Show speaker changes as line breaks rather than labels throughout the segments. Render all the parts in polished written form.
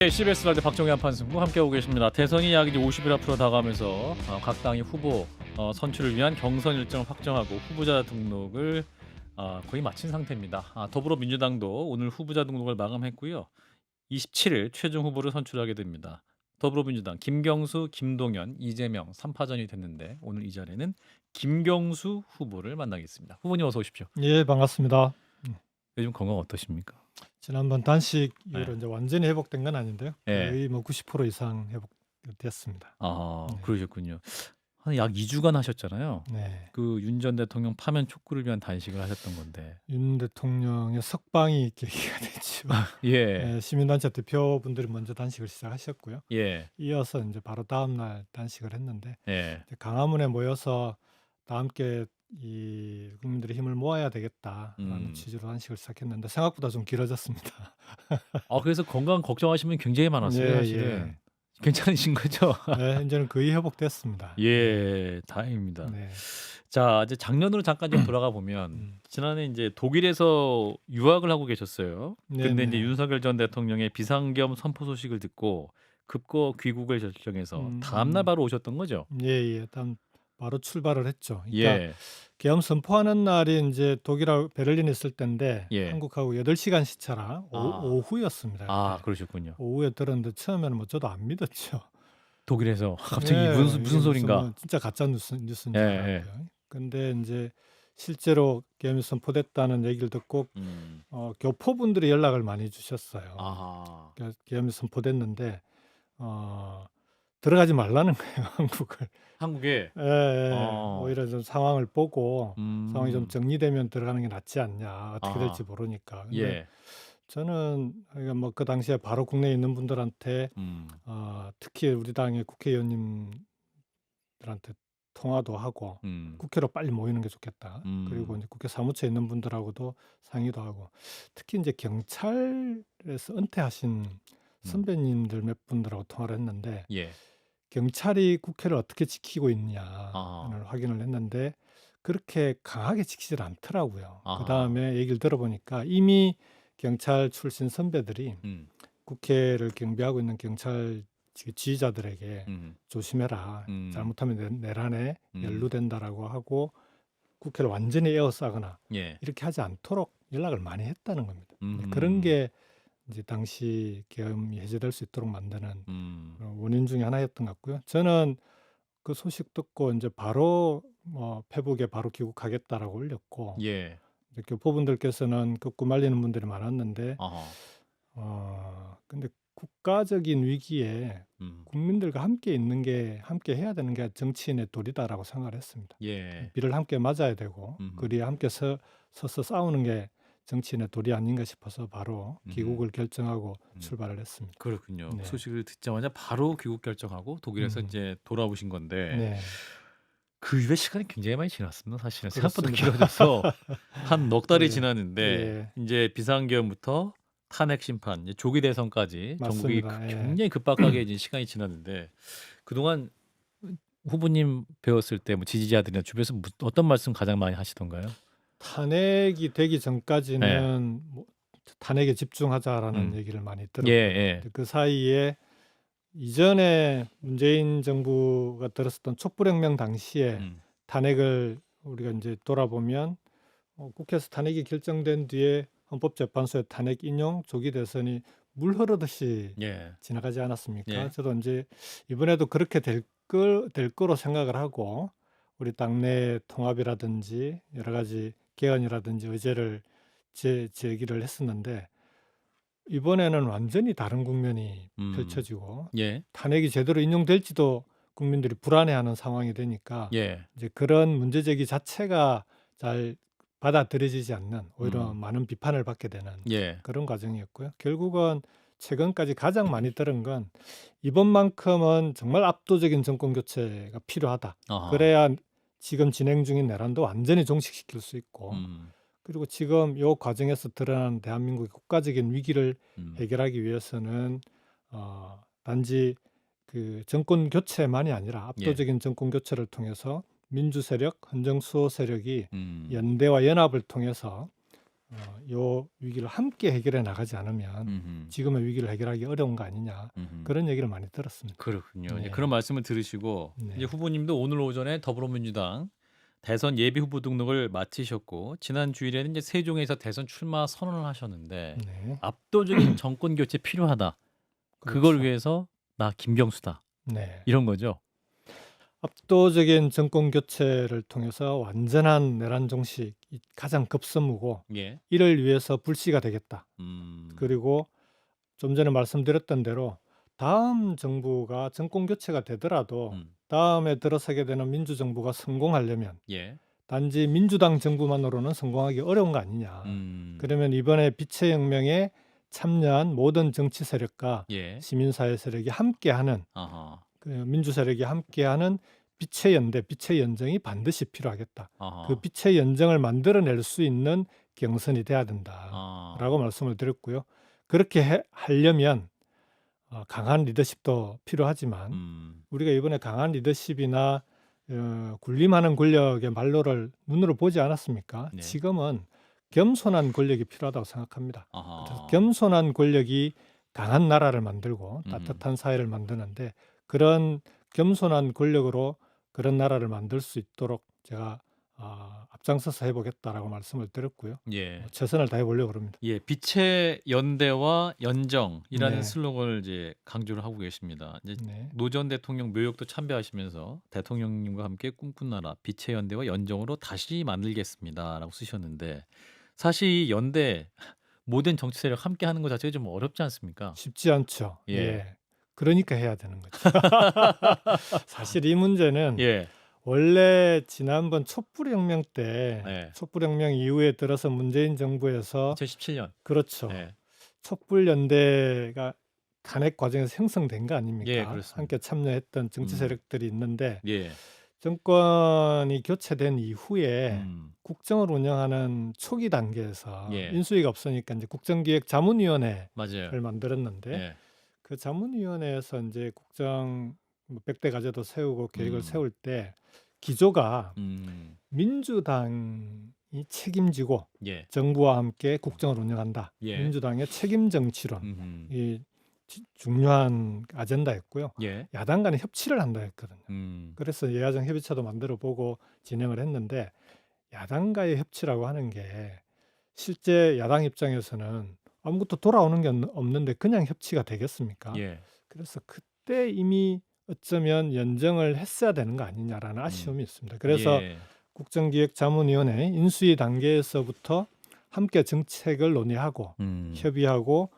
네, CBS 라디오 박정희 한판승부 함께하고 계십니다. 대선이 약 이제 50일 앞으로 다가가면서 각 당이 후보 선출을 위한 경선 일정을 확정하고 후보자 등록을 거의 마친 상태입니다. 더불어민주당도 오늘 후보자 등록을 마감했고요. 27일 최종 후보를 선출하게 됩니다. 더불어민주당 김경수, 김동연, 이재명 3파전이 됐는데 오늘 이 자리에는 김경수 후보를 만나겠습니다. 후보님 어서 오십시오.
예, 반갑습니다.
요즘 건강 어떠십니까?
지난번 단식 이후로
네.
이제 완전히 회복된 건 아닌데요.
예.
거의 뭐 90% 이상 회복됐습니다. 네.
그러셨군요. 한 약 2주간 하셨잖아요.
네.
그 윤 전 대통령 파면 촉구를 위한 단식을 하셨던 건데.
윤 대통령의 석방이 계기가 됐죠.
예.
시민단체 대표분들이 먼저 단식을 시작하셨고요.
예.
이어서 이제 바로 다음 날 단식을 했는데
예.
이제 강화문에 모여서 다 함께 이 국민들의 힘을 모아야 되겠다라는 취지로 단식을 시작했는데 생각보다 좀 길어졌습니다.
그래서 건강 걱정하시는 분이 굉장히 많았어요,
예,
사실은. 괜찮으신 거죠?
네, 이제는 거의 회복됐습니다.
예. 다행입니다.
네.
자, 이제 작년으로 잠깐 좀 돌아가 보면 지난해 이제 독일에서 유학을 하고 계셨어요. 근데 이제
네네.
윤석열 전 대통령의 비상겸 선포 소식을 듣고 급거 귀국을 결정해서 다음 날 바로 오셨던 거죠?
예. 일단 바로 출발을 했죠. 그러니까
예.
계엄 선포하는 날이 인제 독일하고 베를린에 있을 때인데
예.
한국하고 8시간 시차라 오후였습니다. 그때.
그러셨군요.
오후에 들었는데 처음에는 뭐 저도 안 믿었죠.
독일에서 갑자기
예.
무슨
이게 무슨
소린가?
뭐 진짜 가짜 뉴스인 줄
예.
알았고요. 근데 인제 실제로 계엄이 선포됐다는 얘기를 듣고
음.
교포분들이 연락을 많이 주셨어요.
아하.
그러니까 계엄이 선포됐는데 들어가지 말라는 거예요, 한국을.
한국에.
예예.
어.
오히려 좀 상황을 보고 상황이 좀
음.
정리되면 들어가는 게 낫지 않냐. 어떻게
아하.
될지 모르니까. 근데
예.
저는 그러니까 뭐 그 당시에 바로 국내에 있는 분들한테
음.
특히 우리 당의 국회의원님들한테 통화도 하고
음.
국회로 빨리 모이는 게 좋겠다. 그리고 이제 국회 사무처에 있는 분들하고도 상의도 하고 특히 이제 경찰에서 은퇴하신 선배님들 몇 분들하고 통화를 했는데
예.
경찰이 국회를 어떻게 지키고
아하.
있냐를 확인을 했는데 그렇게 강하게 지키질 않더라고요.
아하.
그다음에 얘기를 들어보니까 이미 경찰 출신 선배들이
음.
국회를 경비하고 있는 경찰 지휘자들에게
음.
조심해라. 잘못하면 내란에
음.
연루된다라고 하고 국회를 완전히 에워싸거나
예.
이렇게 하지 않도록 연락을 많이 했다는 겁니다. 그런 게 이제 당시 계엄이 해제될 수 있도록 만드는 원인 중에 하나였던 것 같고요. 저는 그 소식 듣고 인제 바로 페북에 바로 귀국하겠다라고 올렸고
예.
이제 교포분들께서는 끄고 말리는 분들이 많았는데 근데 국가적인 위기에 국민들과 함께 있는 게 함께 해야 되는 게 정치인의 도리다라고 생각을 했습니다.
예.
비를 함께 맞아야 되고 그리에 함께 서서 싸우는 게 정치인의 도리 아닌가 싶어서 바로 귀국을 결정하고 출발을 했습니다.
그렇군요.
네.
소식을 듣자마자 바로 귀국 결정하고 독일에서 이제 돌아오신 건데
네.
그 이후에 시간이 굉장히 많이 지났습니다. 사실은 생각보다
그렇습니다.
길어져서 한 넉 달이
예.
지났는데
예.
이제 비상계엄부터 탄핵 심판, 이제 조기 대선까지 전국이
맞습니다. 예.
굉장히 급박하게 이제 시간이 지났는데 그동안 후보님 배웠을 때 뭐 지지자들이나 주변에서 어떤 말씀 가장 많이 하시던가요?
탄핵이 되기
예.
전까지는 뭐 탄핵에 집중하자라는 얘기를 많이 들었고요.
예.
근데 그 사이에 이전에 문재인 정부가 들었었던 촛불혁명 당시에 탄핵을 우리가 인제 돌아보면 국회에서 탄핵이 결정된 뒤에 헌법재판소의 탄핵 인용, 조기 대선이 물 흐르듯이
예.
지나가지 않았습니까?
예.
저도 인제 이번에도 그렇게 될 거로 생각을 하고 우리 당내 통합이라든지 여러 가지 개헌이라든지 의제를 제기를 했었는데 이번에는 완전히 다른 국면이 펼쳐지고
예.
탄핵이 제대로 인용될지도 국민들이 불안해하는 상황이 되니까
예.
이제 그런 문제 제기 자체가 잘 받아들여지지 않는 오히려 많은 비판을 받게 되는
예.
그런 과정이었고요. 결국은 최근까지 가장 많이 들은 건 이번만큼은 정말 압도적인 정권 교체가 필요하다.
아하.
그래야 지금 진행 중인 내란도 완전히 종식시킬 수 있고 그리고 지금 요 과정에서 드러난 대한민국의 국가적인 위기를 해결하기 위해서는 단지 그 정권 교체만이 아니라 압도적인 정권 교체를 통해서 민주 세력, 헌정 수호 세력이 연대와 연합을 통해서 요 위기를 함께 해결해 나가지 않으면
음흠.
지금의 위기를 해결하기 어려운 거 아니냐
음흠.
그런 얘기를 많이 들었습니다.
그렇군요. 이제
네.
그런 말씀을 들으시고
네.
이제 후보님도 오늘 오전에 더불어민주당 대선 예비 후보 등록을 마치셨고 지난 주일에는 이제 세종에서 대선 출마 선언을 하셨는데
네.
압도적인 정권 교체 필요하다. 그걸
그렇죠.
위해서 나 김경수다.
네.
이런 거죠.
압도적인 정권 교체를 통해서 완전한 내란 종식이 가장 급선무고
예.
이를 위해서 불씨가 되겠다.
음.
그리고 좀 전에 말씀드렸던 대로 다음 정부가 정권 교체가 되더라도
음.
다음에 들어서게 되는 민주정부가 성공하려면
예.
단지 민주당 정부만으로는 성공하기 어려운 거 아니냐.
음.
그러면 이번에 빛의 혁명에 참여한 모든 정치 세력과
예.
시민사회 세력이 함께하는
아하.
그 민주 세력이 함께하는 빛의 연대, 빛의 연정이 반드시 필요하겠다.
아하.
그 빛의 연정을 만들어낼 수 있는 경선이 돼야 된다라고
아.
말씀을 드렸고요. 그렇게 하려면 강한 리더십도 필요하지만 우리가 이번에 강한 리더십이나 군림하는 권력의 말로를 눈으로 보지 않았습니까?
네.
지금은 겸손한 권력이 필요하다고 생각합니다. 그래서
아하.
겸손한 권력이 강한 나라를 만들고
음.
따뜻한 사회를 만드는데 그런 겸손한 권력으로 그런 나라를 만들 수 있도록 제가 앞장서서 해보겠다라고 말씀을 드렸고요.
예.
최선을 다해보려고 합니다.
예, 빛의 연대와 연정이라는
네.
슬로건을 이제 강조를 하고 계십니다. 이제
네.
노 전 대통령 묘역도 참배하시면서 대통령님과 함께 꿈꾼 나라 빛의 연대와 연정으로 다시 만들겠습니다라고 쓰셨는데 사실 이 연대 모든 정치 세력 함께 하는 것 자체가 좀 어렵지 않습니까?
쉽지 않죠.
예.
예. 그러니까 해야 되는 거죠. 사실 이 문제는
예.
원래 지난번 촛불혁명 때
예.
촛불혁명 이후에 들어서 문재인 정부에서
2017년.
그렇죠.
예.
촛불연대가 탄핵 과정에서 형성된 거 아닙니까?
예, 그렇습니다.
함께 참여했던 정치 세력들이 있는데
예.
정권이 교체된 이후에
음.
국정을 운영하는 초기 단계에서
예.
인수위가 없으니까 이제 국정기획자문위원회를
맞아요.
만들었는데
예.
그 자문위원회에서 이제 국정 100대 과제도 세우고 계획을 세울 때 기조가 민주당이 책임지고
예.
정부와 함께 국정을 운영한다.
예.
민주당의 책임 정치론이 중요한 아젠다였고요.
예.
야당 간에 협치를 한다 했거든요.
그래서
그래서 예하정 협의체도 만들어 보고 진행을 했는데 야당과의 협치라고 하는 게 실제 야당 입장에서는 아무것도 돌아오는 게 없는데 그냥 협치가 되겠습니까?
예.
그래서 그때 이미 어쩌면 연정을 했어야 되는 거 아니냐라는 아쉬움이 있습니다. 그래서
예.
국정기획자문위원회 인수위 단계에서부터 함께 정책을 논의하고 협의하고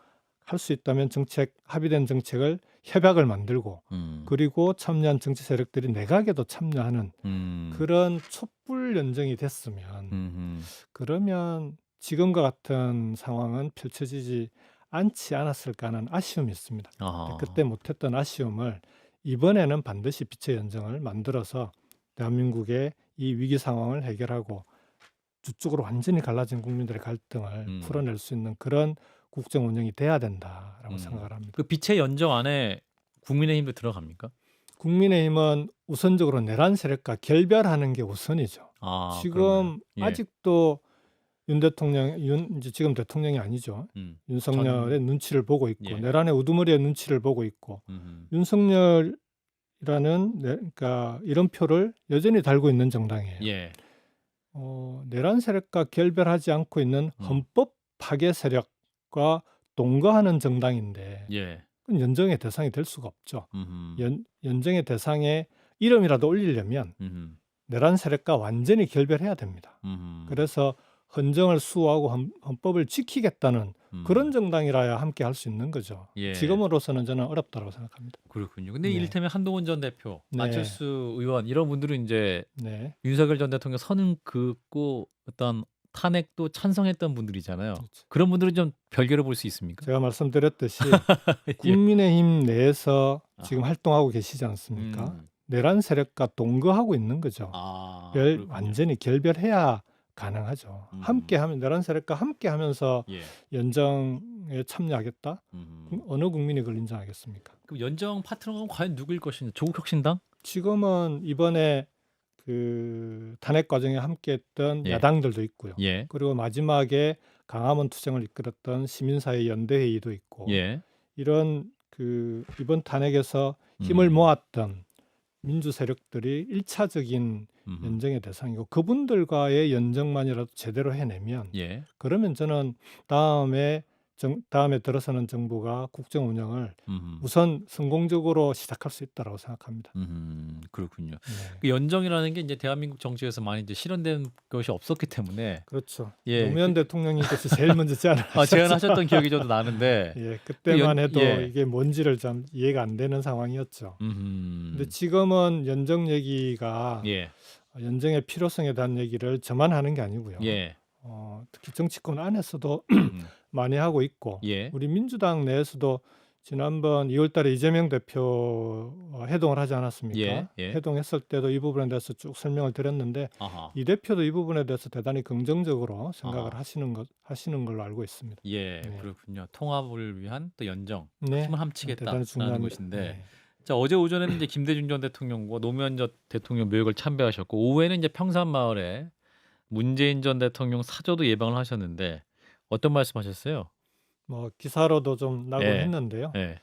할 수 있다면 정책 합의된 정책을 협약을 만들고 그리고 참여한 정치 세력들이 내각에도 참여하는 그런 촛불 연정이 됐으면 그러면 지금과 같은 상황은 펼쳐지지 않지 않았을까 하는 아쉬움이 있습니다.
아하.
그때 못했던 아쉬움을 이번에는 반드시 빛의 연정을 만들어서 대한민국의 이 위기 상황을 해결하고 두 쪽으로 완전히 갈라진 국민들의 갈등을 풀어낼 수 있는 그런 국정 운영이 돼야 된다라고 생각을 합니다.
그 빛의 연정 안에 국민의힘도 들어갑니까?
국민의힘은 우선적으로 내란 세력과 결별하는 게 우선이죠.
아,
지금
그런가요? 예.
아직도 윤 대통령, 이제 지금 대통령이 아니죠. 윤석열의 눈치를 보고 있고
예.
내란의 우두머리의 눈치를 보고 있고 윤석열이라는 그러니까 이름표를 여전히 달고 있는 정당이에요.
예.
내란 세력과 결별하지 않고 있는 헌법 파괴 세력과 동거하는 정당인데
예.
그건 연정의 대상이 될 수가 없죠.
음흠.
연정의 대상에 이름이라도 올리려면 내란 세력과 완전히 결별해야 됩니다. 그래서 헌정을 수호하고 헌법을 지키겠다는 그런 정당이라야 함께 할 수 있는 거죠.
예.
지금으로서는 저는 어렵다고 생각합니다.
그렇군요. 근데
네.
이를테면 한동훈 전 대표,
네.
안철수 의원 이런 분들은 이제
네.
윤석열 전 대통령 선은 긋고 어떤 탄핵도 찬성했던 분들이잖아요.
그렇죠.
그런 분들은 좀 별개로 볼 수 있습니까?
제가 말씀드렸듯이
예.
국민의힘 내에서 지금 활동하고 계시지 않습니까? 내란 세력과 동거하고 있는 거죠.
아,
완전히 결별해야 가능하죠. 함께하면 내란 세력과 함께하면서
예.
연정에 참여하겠다. 어느 국민이 그걸 인정하겠습니까?
그럼 연정 파트너가 과연 누구일 것인가? 조국혁신당?
지금은 이번에 그 탄핵 과정에 함께했던
예.
야당들도 있고요.
예.
그리고 마지막에 강화문 투쟁을 이끌었던 시민사회 연대회의도 있고
예.
이런 이번 탄핵에서 힘을 모았던 민주 세력들이 1차적인 연정의 대상이고 그분들과의 연정만이라도 제대로 해내면
예.
그러면 저는 다음에 들어서는 정부가 국정 운영을 우선 성공적으로 시작할 수 있다라고 생각합니다.
그렇군요.
네.
그 연정이라는 게 이제 대한민국 정치에서 많이 이제 실현된 것이 없었기 때문에
그렇죠.
예.
노무현 대통령님께서 제일 먼저 제안하셨죠.
제안하셨던 기억이 저도 나는데
예, 그때만 해도
예.
이게 뭔지를 좀 이해가 안 되는 상황이었죠. 근데 지금은 연정 얘기가
예.
연정의 필요성에 대한 얘기를 저만 하는 게 아니고요.
예.
특히 정치권 안에서도 많이 하고 있고
예.
우리 민주당 내에서도 지난번 2월 달에 이재명 대표 회동을 하지 않았습니까?
예. 예.
회동했을 때도 이 부분에 대해서 쭉 설명을 드렸는데
아하.
이 대표도 이 부분에 대해서 대단히 긍정적으로 생각을
아하.
하시는 걸로 알고 있습니다.
예.
네.
그렇군요. 통합을 위한 또 연정,
네.
힘을
대단히
합치겠다라는
중요합니다.
것인데
네.
자, 어제 오전에는 이제 김대중 전 대통령과 노무현 전 대통령 묘역을 참배하셨고 오후에는 이제 평산마을에 문재인 전 대통령 사저도 예방을 하셨는데 어떤 말씀하셨어요?
뭐 기사로도 좀 나곤
예.
했는데요.
예.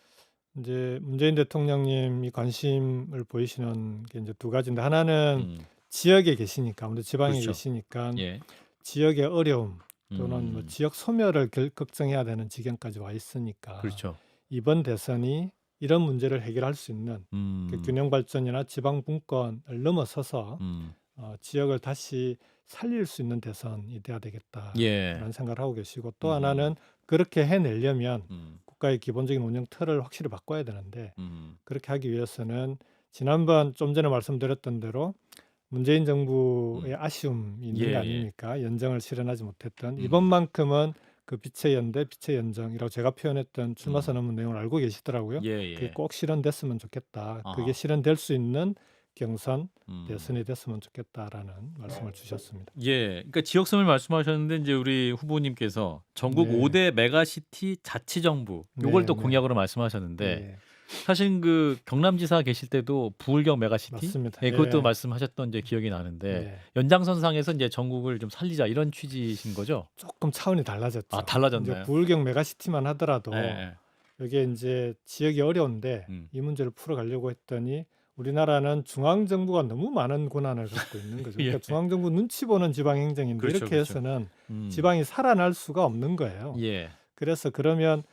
이제 문재인 대통령님이 관심을 보이시는 게 이제 두 가지인데 하나는 지역에 계시니까 아무래도 지방에
그렇죠.
계시니까
예.
지역의 어려움 또는 뭐
음.
지역 소멸을 걱정해야 되는 지경까지 와 있으니까
그렇죠.
이번 대선이 이런 문제를 해결할 수 있는
음.
균형 발전이나 지방 분권을 넘어서서
음.
지역을 다시 살릴 수 있는 대선이 돼야 되겠다라는
예.
생각을 하고 계시고 또 하나는 그렇게 해내려면
음.
국가의 기본적인 운영 틀을 확실히 바꿔야 되는데
음.
그렇게 하기 위해서는 지난번 좀 전에 말씀드렸던 대로 문재인 정부의 아쉬움이 있는
예,
게
예.
아닙니까? 연정을 실현하지 못했던 이번만큼은 그 빛의 연대, 빛의 연정이라고 제가 표현했던 출마 선언문 내용을 알고 계시더라고요.
예,
그게
예.
꼭 실현됐으면 좋겠다.
아하.
그게 실현될 수 있는 경선,
음.
대선이 됐으면 좋겠다라는 말씀을 주셨습니다.
예. 그러니까 지역성을 말씀하셨는데 이제 우리 후보님께서 전국
네.
5대 메가시티 자치정부 요걸
네,
또
네.
공약으로 말씀하셨는데
예,
사실 그 경남지사 계실 때도 부울경 메가시티
맞습니다.
예, 그것도
예.
말씀하셨던 이제 기억이 나는데
예.
연장선상에서 이제 전국을 좀 살리자 이런 취지신 거죠?
조금 차원이 달라졌죠.
아, 달라졌나요?
이제 부울경 메가시티만 하더라도
예.
이게 이제 지역이 어려운데 이 문제를 풀어가려고 했더니 우리나라는 중앙 정부가 너무 많은 권한을 갖고 있는 거죠. 그러니까
예.
중앙 정부 눈치 보는 지방 행정인데
그렇죠,
이렇게
그렇죠.
해서는 지방이 살아날 수가 없는 거예요.
예.
그래서 그러면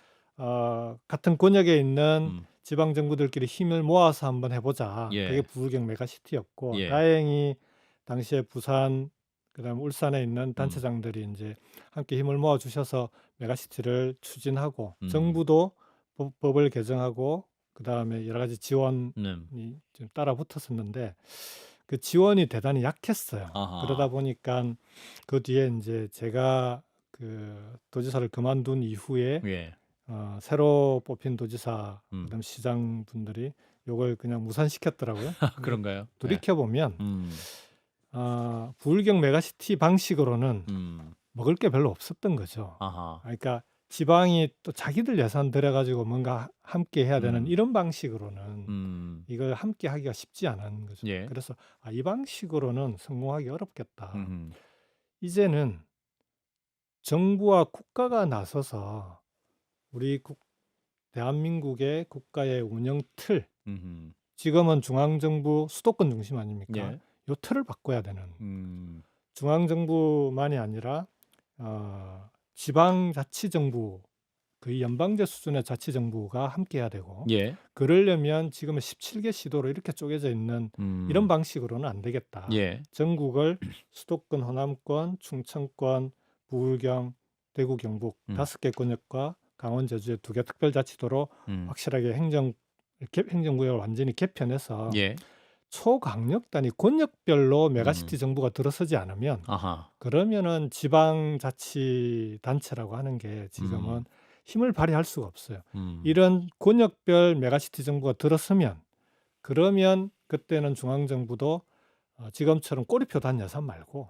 같은 권역에 있는 지방 정부들끼리 힘을 모아서 한번 해보자.
예.
그게 부울경 메가시티였고
예.
다행히 당시에 부산 그다음 울산에 있는 단체장들이 이제 함께 힘을 모아 주셔서 메가시티를 추진하고 정부도 법을 개정하고 그다음에 여러 가지 지원이 좀 따라 붙었었는데 그 지원이 대단히 약했어요.
아하.
그러다 보니까 그 뒤에 이제 제가 그 도지사를 그만둔 이후에
예.
새로 뽑힌 도지사 그다음 시장 분들이 요걸 그냥 무산시켰더라고요.
그런가요?
돌이켜 보면 부울경 메가시티 방식으로는 먹을 게 별로 없었던 거죠.
아하.
그러니까 지방이 또 자기들 예산 들여가지고 뭔가 함께 해야 되는 이런 방식으로는 이걸 함께 하기가 쉽지 않은 거죠.
예.
그래서 이 방식으로는 성공하기 어렵겠다. 이제는 정부와 국가가 나서서 우리 대한민국의 국가의 운영 틀, 지금은 중앙정부 수도권 중심 아닙니까?
예.
요 틀을 바꿔야 되는 중앙정부만이 아니라 지방자치정부 거의 연방제 수준의 자치정부가 함께 해야 되고
예.
그러려면 지금은 17개 시도로 이렇게 쪼개져 있는 이런 방식으로는 안 되겠다.
예.
전국을 수도권, 호남권, 충청권, 부울경, 대구, 경북 5개 권역과 강원, 제주의 2개 특별자치도로 확실하게 행정구역을 완전히 개편해서
예.
초강력 단위 권역별로 메가시티 정부가 들어서지 않으면
아하.
그러면은 지방자치단체라고 하는 게 지금은 힘을 발휘할 수가 없어요. 이런 권역별 메가시티 정부가 들어서면 그러면 그때는 중앙정부도 지금처럼 꼬리표 단 예산 말고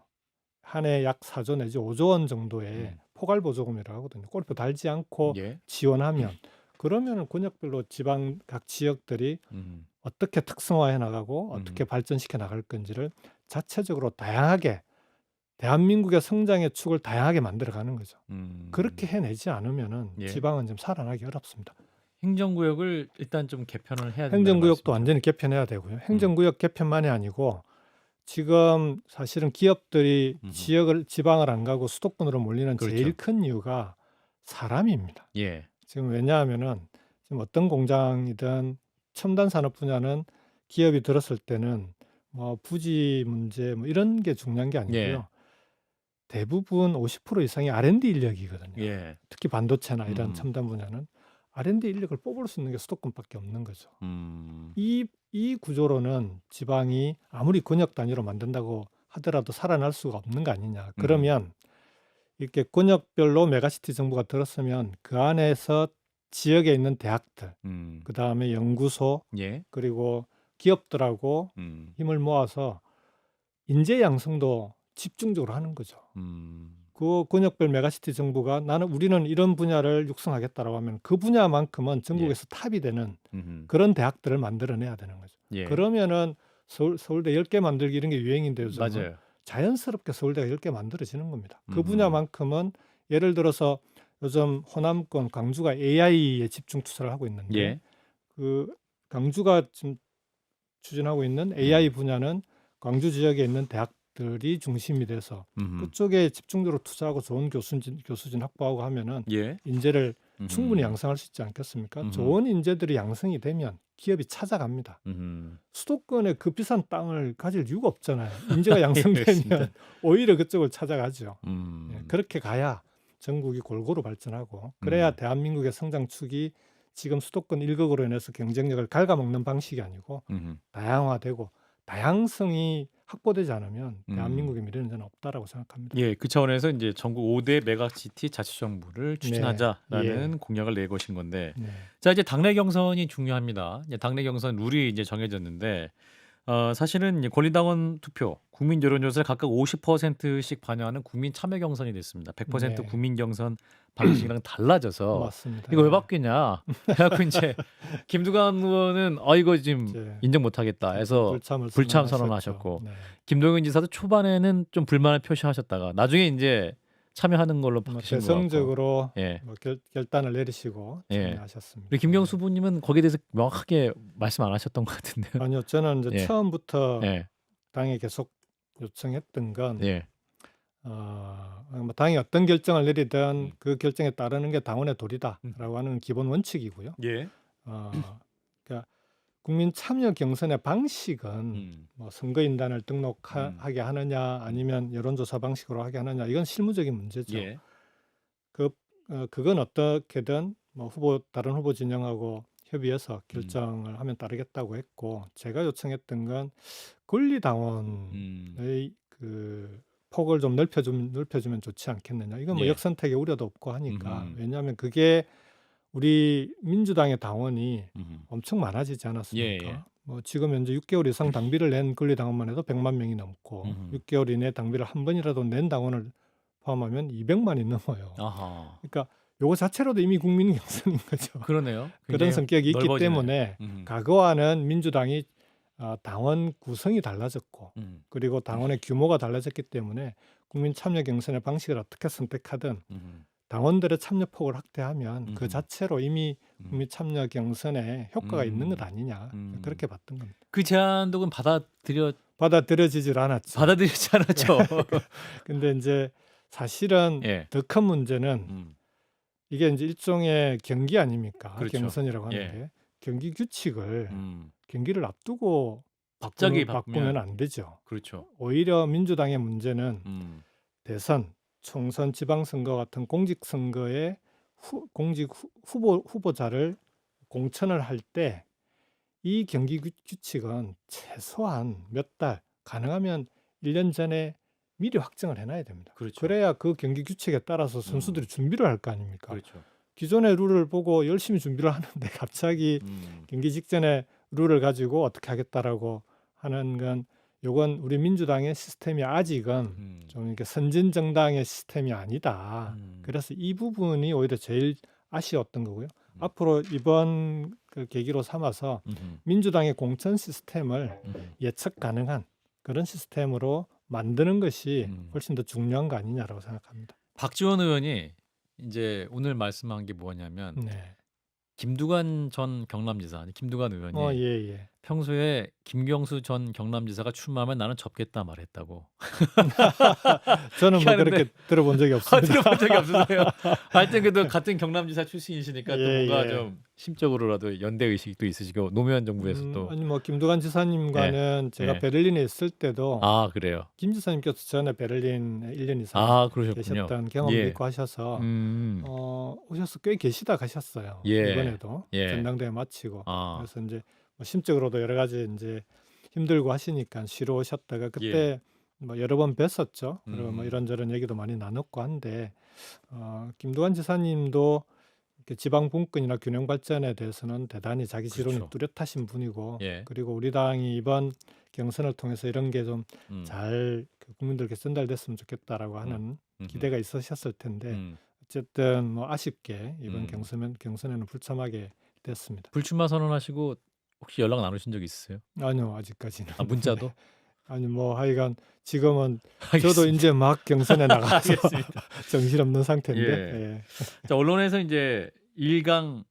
한 해 약 4조 내지 5조 원 정도의 포괄보조금이라고 하거든요. 꼬리표 달지 않고
예.
지원하면 그러면은 권역별로 지방 각 지역들이 어떻게 특성화해 나가고 어떻게 발전시켜 나갈 건지를 자체적으로 다양하게 대한민국의 성장의 축을 다양하게 만들어가는 거죠.
음.
그렇게 해내지 않으면은
예.
지방은 좀 살아나기 어렵습니다.
행정구역을 일단 좀 개편을 해야 된다는
행정구역도
말씀이죠.
완전히 개편해야 되고요. 행정구역 개편만이 아니고 지금 사실은 기업들이 지방을 안 가고 수도권으로 몰리는
그렇죠.
제일 큰 이유가 사람입니다.
예.
지금 왜냐하면은 지금 어떤 공장이든 첨단 산업 분야는 기업이 들었을 때는 뭐 부지 문제 뭐 이런 게 중요한 게 아니고요.
예.
대부분 50% 이상이 R&D 인력이거든요.
예.
특히 반도체나 이런
음.
첨단 분야는 R&D 인력을 뽑을 수 있는 게 수도권밖에 없는 거죠. 이 구조로는 지방이 아무리 권역 단위로 만든다고 하더라도 살아날 수가 없는 거 아니냐. 그러면 이렇게 권역별로 메가시티 정부가 들었으면 그 안에서 지역에 있는 대학들, 그다음에 연구소,
예.
그리고 기업들하고 힘을 모아서 인재 양성도 집중적으로 하는 거죠. 그 권역별 메가시티 정부가 우리는 이런 분야를 육성하겠다라고 하면 그 분야만큼은 전국에서 탑이 되는 그런 대학들을 만들어내야 되는 거죠.
예.
그러면은 서울대 10개 만들기 이런 게 유행인데 요즘은
맞아요.
자연스럽게 서울대가 10개 만들어지는 겁니다. 그
음.
분야만큼은 예를 들어서 요즘 호남권 광주가 AI에 집중 투자를 하고 있는데
예.
그 광주가 지금 추진하고 있는 AI 분야는 광주 지역에 있는 대학들이 중심이 돼서 그쪽에 집중적으로 투자하고 좋은 교수진 확보하고 하면은
예.
인재를 충분히 양성할 수 있지 않겠습니까? 좋은 인재들이 양성이 되면 기업이 찾아갑니다. 수도권에 그 비싼 땅을 가질 이유가 없잖아요. 인재가 양성되면
그렇습니다.
오히려 그쪽을 찾아가죠. 예,
음.
그렇게 가야 전국이 골고루 발전하고 그래야
음.
대한민국의 성장축이 지금 수도권 일극으로 인해서 경쟁력을 갉아먹는 방식이 아니고 다양화되고 다양성이 확보되지 않으면 대한민국의 미래는 저는 없다라고 생각합니다.
예, 그 차원에서 이제 전국 5대 메가시티 자치정부를 추진하자라는 공약을 내거신 건데,
네.
자 이제 당내 경선이 중요합니다. 이제 당내 경선 룰이 이제 정해졌는데, 사실은 이제 권리당원 투표, 국민 여론조사를 각각 50%씩 반영하는 국민 참여 경선이 됐습니다. 100%
네.
국민 경선 방식이랑 달라져서
맞습니다.
이거 왜
예.
바뀌냐? 그래갖고 이제 김두관 의원은 이거 지금
이제
인정 못하겠다 해서 불참 선언하셨고,
네.
김동연 지사도 초반에는 좀 불만을 표시하셨다가 나중에 이제 참여하는 걸로
뭐
바뀌신 것 같고.
대성적으로
예.
뭐 결단을 내리시고
예.
참여하셨습니다.
우리 김경수 부님은 거기에 대해서 명확하게 말씀 안 하셨던 것 같은데요.
아니요, 저는 이제
예.
처음부터
예.
당에 계속 요청했던 건
예.
뭐 당이 어떤 결정을 내리든 그 결정에 따르는 게 당원의 도리다라고 하는 기본 원칙이고요.
예.
그러니까 국민 참여 경선의 방식은 뭐 선거인단을 등록하게 하느냐 아니면 여론조사 방식으로 하게 하느냐 이건 실무적인 문제죠.
예.
그건 어떻게든 뭐 다른 후보 진영하고 협의해서 결정을 하면 따르겠다고 했고 제가 요청했던 건 권리당원의 그 폭을 좀 넓혀주면 좋지 않겠느냐. 이건 뭐
예.
역선택의 우려도 없고 하니까 왜냐하면 그게 우리 민주당의 당원이 엄청 많아지지 않았습니까?
예.
뭐 지금 현재 6개월 이상 당비를 낸 권리당원만 해도 100만 명이 넘고 6개월 이내 당비를 한 번이라도 낸 당원을 포함하면 200만이 넘어요.
아하.
그러니까 요거 자체로도 이미 국민 경선인 거죠.
그러네요.
그런 성격이 있기
넓어지네.
때문에 과거와는 민주당이 당원 구성이 달라졌고 그리고 당원의 규모가 달라졌기 때문에 국민 참여 경선의 방식을 어떻게 선택하든 당원들의 참여폭을 확대하면 그 자체로 이미 국민 참여 경선에 효과가 있는 것 아니냐 그렇게 봤던 겁니다.
그 제안도 그럼
받아들여지질 않았죠.
받아들이지 않았죠.
근데 이제 사실은
예.
더 큰 문제는 이게 이제 일종의 경기 아닙니까?
그렇죠.
경선이라고
예.
하는데 경기 규칙을 경기를 앞두고
갑자기
바꾸면 안 되죠.
그렇죠.
오히려 민주당의 문제는 대선, 총선, 지방선거 같은 공직선거에 후보자를 공천을 할 때 이 경기 규칙은 최소한 몇 달, 가능하면 1년 전에 미리 확정을 해놔야 됩니다.
그렇죠.
그래야 그 경기 규칙에 따라서 선수들이 준비를 할 거 아닙니까?
그렇죠.
기존의 룰을 보고 열심히 준비를 하는데 갑자기 경기 직전에 룰을 가지고 어떻게 하겠다라고 하는 건 요건 우리 민주당의 시스템이 아직은 좀 이렇게 선진 정당의 시스템이 아니다. 그래서 이 부분이 오히려 제일 아쉬웠던 거고요. 앞으로 이번 그 계기로 삼아서 민주당의 공천 시스템을 예측 가능한 그런 시스템으로 만드는 것이
음.
훨씬 더 중요한 거 아니냐라고 생각합니다.
박지원 의원이 이제 오늘 말씀한 게 뭐냐면
네.
김두관 전 경남지사, 아니 김두관 의원이
예예.
평소에 김경수 전 경남지사가 출마하면 나는 접겠다 말했다고.
저는 뭐
하는데
그렇게 들어본 적이 없습니다.
들어본 적이 없으세요? 하여튼 그래도 같은 경남지사 출신이시니까 또 뭔가
예.
좀 심적으로라도 연대 의식도 있으시고 노무현 정부에서 또
아니 뭐 김두관 지사님과는 제가
예.
베를린에 있을 때도
아 그래요.
김 지사님께서 전에 베를린에 1년 이상
아 그러셨군요.
계셨던 경험도
예.
있고 하셔서 오셔서 꽤 계시다 가셨어요.
예.
이번에도
예.
전당대회 마치고
아.
그래서 이제 뭐 심적으로도 여러 가지 이제 힘들고 하시니까 쉬러 오셨다가 그때 뭐 여러 번 뵀었죠. 그리고 뭐 이런저런 얘기도 많이 나눴고 한데 김두관 지사님도 이렇게 지방 분권이나 균형 발전에 대해서는 대단히 자기 지론이
그렇죠.
뚜렷하신 분이고
예.
그리고 우리 당이 이번 경선을 통해서 이런 게 좀 잘 국민들께 전달됐으면 좋겠다라고 하는 기대가 있으셨을 텐데 어쨌든 뭐 아쉽게 이번 경선에는 불참하게 됐습니다.
불출마 선언하시고 혹시 연락 나누신 적 있으세요?
아니요, 아직까지는.
아 문자도?
아니 뭐 하여간 지금은 저도
알겠습니다.
이제 막 경선에 나가서
알겠습니다.
정신없는 상태인데.
예.
예.
자, 언론에서 이제 1강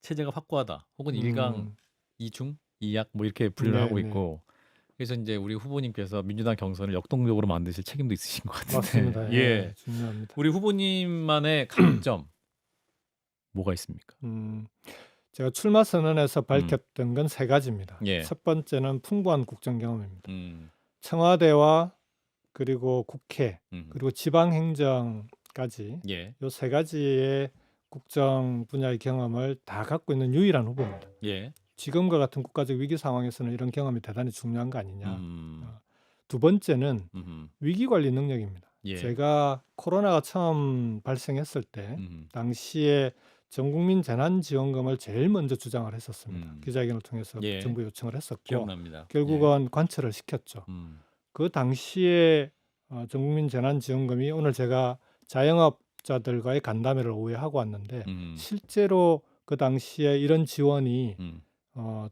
체제가 확고하다, 혹은 1강
음,
2중, 2약 뭐 이렇게 분류를 하고
네네.
있고, 그래서 이제 우리 후보님께서 민주당 경선을 역동적으로 만드실 책임도 있으신 것 같은데.
맞습니다.
예.
예, 중요합니다.
우리 후보님만의 강점 뭐가 있습니까?
제가 출마 선언에서 밝혔던 건 세 가지입니다.
예.
첫 번째는 풍부한 국정 경험입니다.
음.
청와대와 그리고 국회
음.
그리고 지방 행정까지
예.
요 세 가지의 국정 분야의 경험을 다 갖고 있는 유일한 후보입니다.
예.
지금과 같은 국가적 위기 상황에서는 이런 경험이 대단히 중요한 거 아니냐.
음.
두 번째는
음.
위기 관리 능력입니다.
예.
제가 코로나가 처음 발생했을 때 당시에 전 국민 재난지원금을 제일 먼저 주장을 했었습니다. 기자회견을 통해서
예.
정부 요청을 했었고
기억납니다.
결국은 관철을 시켰죠. 그 당시에 전 국민 재난지원금이 오늘 제가 자영업자들과의 간담회를 오해하고 왔는데 실제로 그 당시에 이런 지원이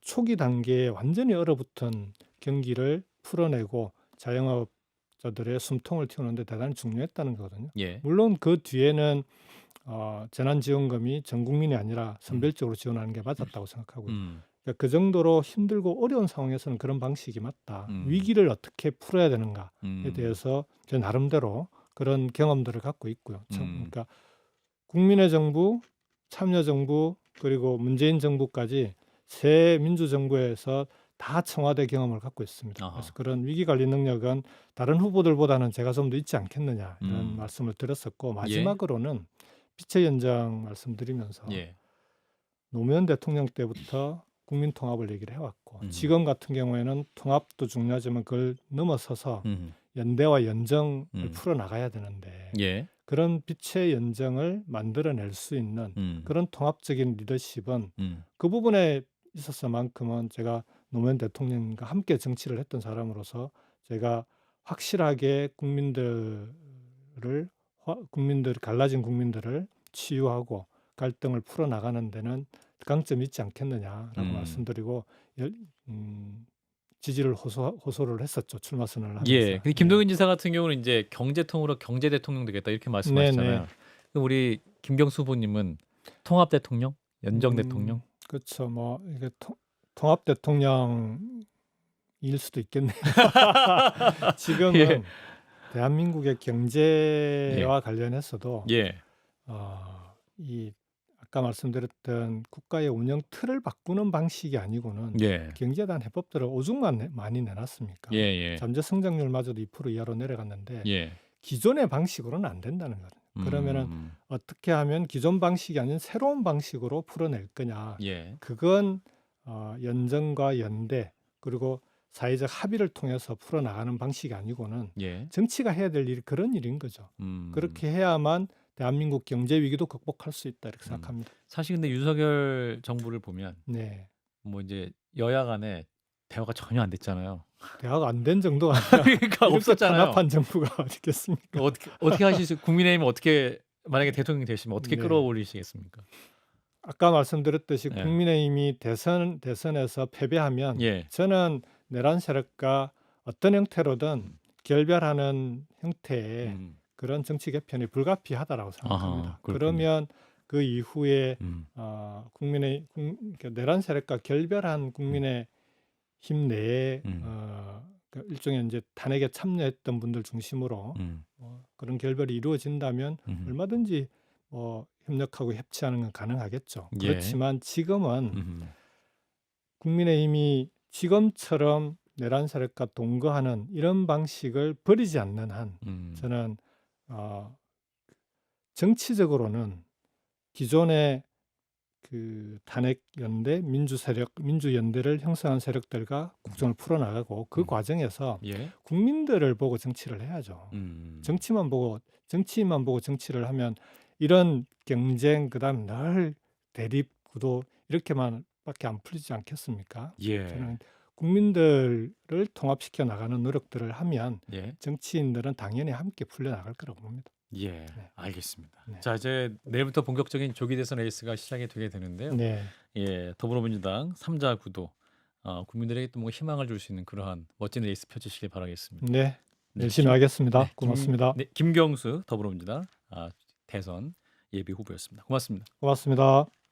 초기 단계에 완전히 얼어붙은 경기를 풀어내고 자영업자들의 숨통을 틔우는데 대단히 중요했다는 거거든요.
예.
물론 그 뒤에는 재난지원금이 전 국민이 아니라 선별적으로 지원하는 게 맞았다고 생각하고요. 그러니까 그 정도로 힘들고 어려운 상황에서는 그런 방식이 맞다. 위기를 어떻게 풀어야 되는가에 대해서 제 나름대로 그런 경험들을 갖고 있고요. 그러니까 국민의 정부, 참여정부 그리고 문재인 정부까지 새 민주정부에서 다 청와대 경험을 갖고 있습니다.
아하.
그래서 그런 위기관리 능력은 다른 후보들보다는 제가 좀 더 있지 않겠느냐 이런 말씀을 드렸었고 마지막으로는 빛의 연장 말씀드리면서
예.
노무현 대통령 때부터 국민 통합을 얘기를 해왔고 지금 같은 경우에는 통합도 중요하지만 그걸 넘어서서 연대와 연정을 풀어나가야 되는데
예.
그런 빛의 연정을 만들어낼 수 있는 그런 통합적인 리더십은 그 부분에 있어서만큼은 제가 노무현 대통령과 함께 정치를 했던 사람으로서 제가 확실하게 갈라진 국민들을 치유하고 갈등을 풀어나가는 데는 강점이 있지 않겠느냐라고 말씀드리고 지지를 호소를 했었죠. 출마 선언을 하면서.
예. 근데 김동연 지사 같은 경우는 이제 경제통으로 경제 대통령 되겠다 이렇게 말씀하시잖아요.
네네.
그럼 우리 김경수 후보님은 통합 대통령, 연정 대통령?
그렇죠. 뭐 이게 통합 대통령일 수도 있겠네요. 지금은
예.
대한민국의 경제와 관련해서도
예.
이 아까 말씀드렸던 국가의 운영 틀을 바꾸는 방식이 아니고는
예.
경제에 대한 해법들을 오죽만 많이 내놨습니까?
예. 예.
잠재 성장률마저도 2% 이하로 내려갔는데
예.
기존의 방식으로는 안 된다는 거예요. 그러면은 어떻게 하면 기존 방식이 아닌 새로운 방식으로 풀어낼 거냐?
예.
그건 연정과 연대 그리고 사회적 합의를 통해서 풀어나가는 방식이 아니고는
예.
정치가 해야 될 일이 그런 일인 거죠. 그렇게 해야만 대한민국 경제 위기도 극복할 수 있다 이렇게 생각합니다.
사실 근데 윤석열 정부를 보면
네,
뭐 이제 여야 간에 대화가 전혀 안 됐잖아요.
대화가 안 된 정도가 아니라
그러니까
이렇게
없었잖아요.
탄압한 정부가 어디겠습니까?
어떻게 하시죠? 국민의힘 어떻게 만약에 대통령이 되시면 어떻게
네.
끌어올리시겠습니까?
아까 말씀드렸듯이
예.
국민의힘이 대선에서 패배하면
예.
저는 내란 세력과 어떤 형태로든 결별하는 형태의
음.
그런 정치 개편이 불가피하다라고 생각합니다.
아하, 그렇군요.
그러면 그 이후에
음.
그러니까 내란 세력과 결별한 국민의 힘 내에 그 일종의 이제 탄핵에 참여했던 분들 중심으로 그런 결별이 이루어진다면 얼마든지 협력하고 협치하는 건 가능하겠죠.
예.
그렇지만 지금은 국민의힘이 지금처럼 내란 세력과 동거하는 이런 방식을 버리지 않는 한 저는 정치적으로는 기존의 그 탄핵 연대 민주 세력 민주 연대를 형성한 세력들과 국정을 풀어나가고 그 과정에서
예.
국민들을 보고 정치를 해야죠. 정치인만 보고 정치를 하면 이런 경쟁 그다음 늘 대립 구도 이렇게만밖에 안 풀리지 않겠습니까?
예.
저는 국민들을 통합시켜 나가는 노력들을 하면
예.
정치인들은 당연히 함께 풀려 나갈 거라고 봅니다.
예.
네.
알겠습니다.
네.
자, 이제 내일부터 본격적인 조기 대선 레이스가 시작이 되게 되는데요.
네.
예, 더불어민주당 3자 구도 국민들에게 또 뭔가 희망을 줄 수 있는 그러한 멋진 레이스 펼치시길 바라겠습니다.
네.
네,
열심히 하겠습니다.
네,
고맙습니다.
김경수 더불어민주당 대선 예비 후보였습니다. 고맙습니다.
고맙습니다.